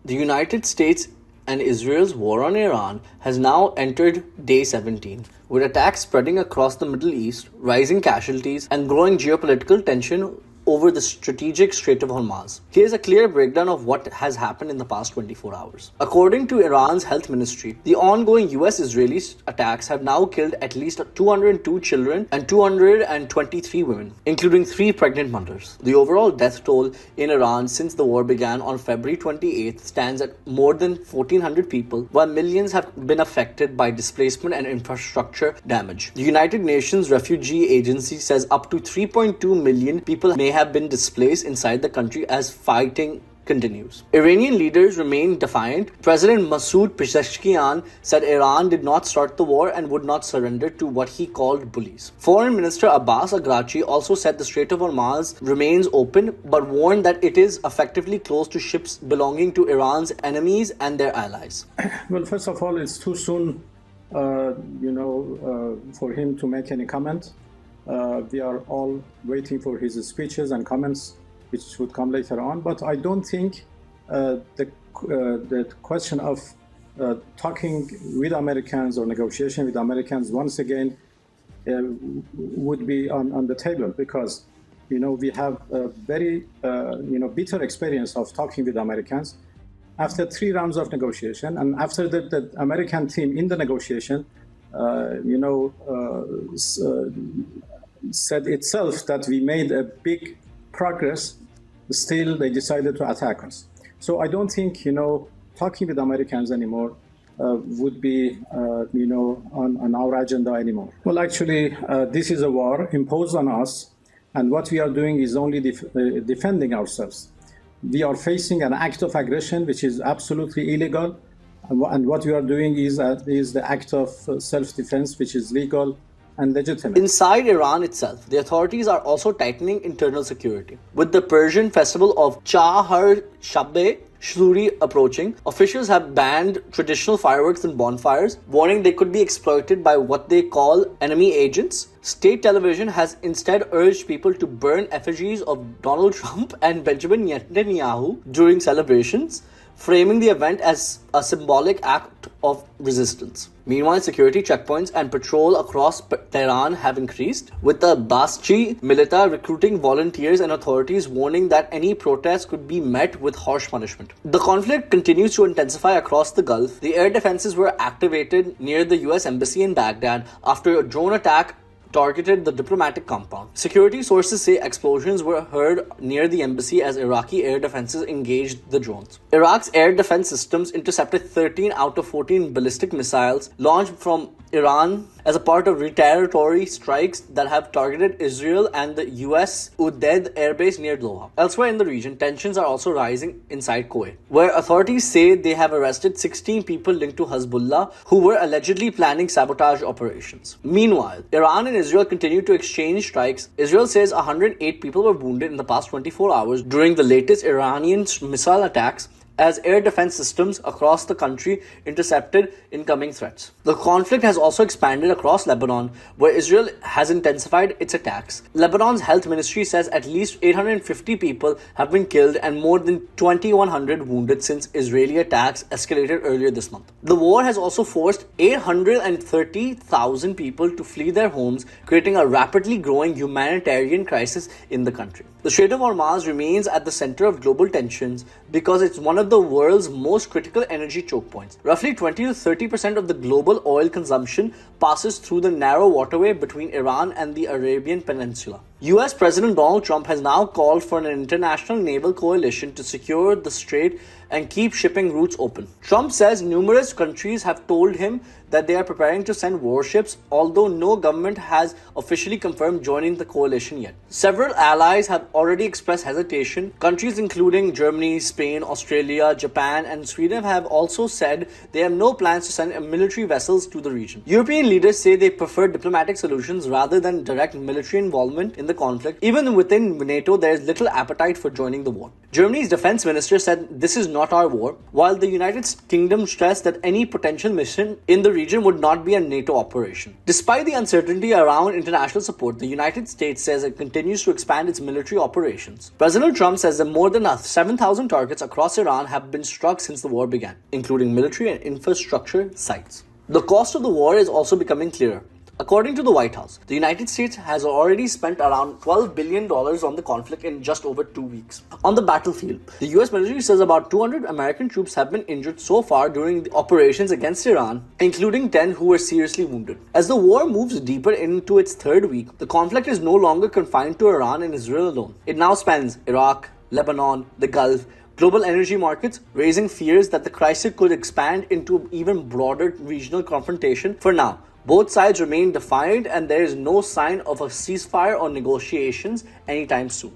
The United States and Israel's war on Iran has now entered day 17, with attacks spreading across the Middle East, rising casualties, and growing geopolitical tension over the strategic Strait of Hormuz. Here's a clear breakdown of what has happened in the past 24 hours. According to Iran's health ministry, the ongoing US-Israeli attacks have now killed at least 202 children and 223 women, including 3 pregnant mothers. The overall death toll in Iran since the war began on February 28th stands at more than 1,400 people, while millions have been affected by displacement and infrastructure damage. The United Nations Refugee Agency says up to 3.2 million people may have been displaced inside the country as fighting continues. Iranian leaders remain defiant. President Masoud Pezeshkian said Iran did not start the war and would not surrender to what he called bullies. Foreign Minister Abbas Agrachi also said the Strait of Hormuz remains open, but warned that it is effectively closed to ships belonging to Iran's enemies and their allies. Well, first of all, it's too soon, for him to make any comment. We are all waiting for his speeches and comments, which would come later on. But I don't think the question of talking with Americans or negotiation with Americans once again would be on the table, because we have a very bitter experience of talking with Americans. After 3 rounds of negotiation, and after the American team in the negotiation, said itself that we made a big progress, still they decided to attack us. So I don't think, talking with Americans anymore would be, on our agenda anymore. Well, actually, this is a war imposed on us, and what we are doing is only defending ourselves. We are facing an act of aggression which is absolutely illegal, and what we are doing is the act of self-defense, which is legal and legitimate. Inside Iran itself, the authorities are also tightening internal security. With the Persian festival of Chahar-Shab-e Shuri approaching, officials have banned traditional fireworks and bonfires, warning they could be exploited by what they call enemy agents. State television has instead urged people to burn effigies of Donald Trump and Benjamin Netanyahu during celebrations, framing the event as a symbolic act of resistance. Meanwhile, security checkpoints and patrol across Tehran have increased, with the Baschi militia recruiting volunteers and authorities warning that any protest could be met with harsh punishment. The conflict continues to intensify across the Gulf. The air defenses were activated near the US Embassy in Baghdad after a drone attack targeted the diplomatic compound. Security sources say explosions were heard near the embassy as Iraqi air defenses engaged the drones. Iraq's air defense systems intercepted 13 out of 14 ballistic missiles launched from Iran as a part of retaliatory strikes that have targeted Israel and the US Udeid airbase near Doha. Elsewhere in the region, tensions are also rising inside Kuwait, where authorities say they have arrested 16 people linked to Hezbollah who were allegedly planning sabotage operations. Meanwhile, Iran and Israel continue to exchange strikes. Israel says 108 people were wounded in the past 24 hours during the latest Iranian missile attacks, as air defense systems across the country intercepted incoming threats. The conflict has also expanded across Lebanon, where Israel has intensified its attacks. Lebanon's health ministry says at least 850 people have been killed and more than 2,100 wounded since Israeli attacks escalated earlier this month. The war has also forced 830,000 people to flee their homes, creating a rapidly growing humanitarian crisis in the country. The Strait of Hormuz remains at the center of global tensions because it's one of the world's most critical energy choke points. Roughly 20 to 30% of the global oil consumption passes through the narrow waterway between Iran and the Arabian Peninsula. US President Donald Trump has now called for an international naval coalition to secure the strait and keep shipping routes open. Trump says numerous countries have told him that they are preparing to send warships, although no government has officially confirmed joining the coalition yet. Several allies have already expressed hesitation. Countries including Germany, Spain, Australia, Japan, and Sweden have also said they have no plans to send military vessels to the region. European leaders say they prefer diplomatic solutions rather than direct military involvement in the the conflict, even within NATO, there is little appetite for joining the war. Germany's defense minister said, "This is not our war," while the United Kingdom stressed that any potential mission in the region would not be a NATO operation. Despite the uncertainty around international support, the United States says it continues to expand its military operations. President Trump says that more than 7,000 targets across Iran have been struck since the war began, including military and infrastructure sites. The cost of the war is also becoming clearer. According to the White House, the United States has already spent around $12 billion on the conflict in just over 2 weeks. On the battlefield, the US military says about 200 American troops have been injured so far during the operations against Iran, including 10 who were seriously wounded. As the war moves deeper into its third week, the conflict is no longer confined to Iran and Israel alone. It now spans Iraq, Lebanon, the Gulf, global energy markets, raising fears that the crisis could expand into an even broader regional confrontation. For now, both sides remain defiant and there is no sign of a ceasefire or negotiations anytime soon.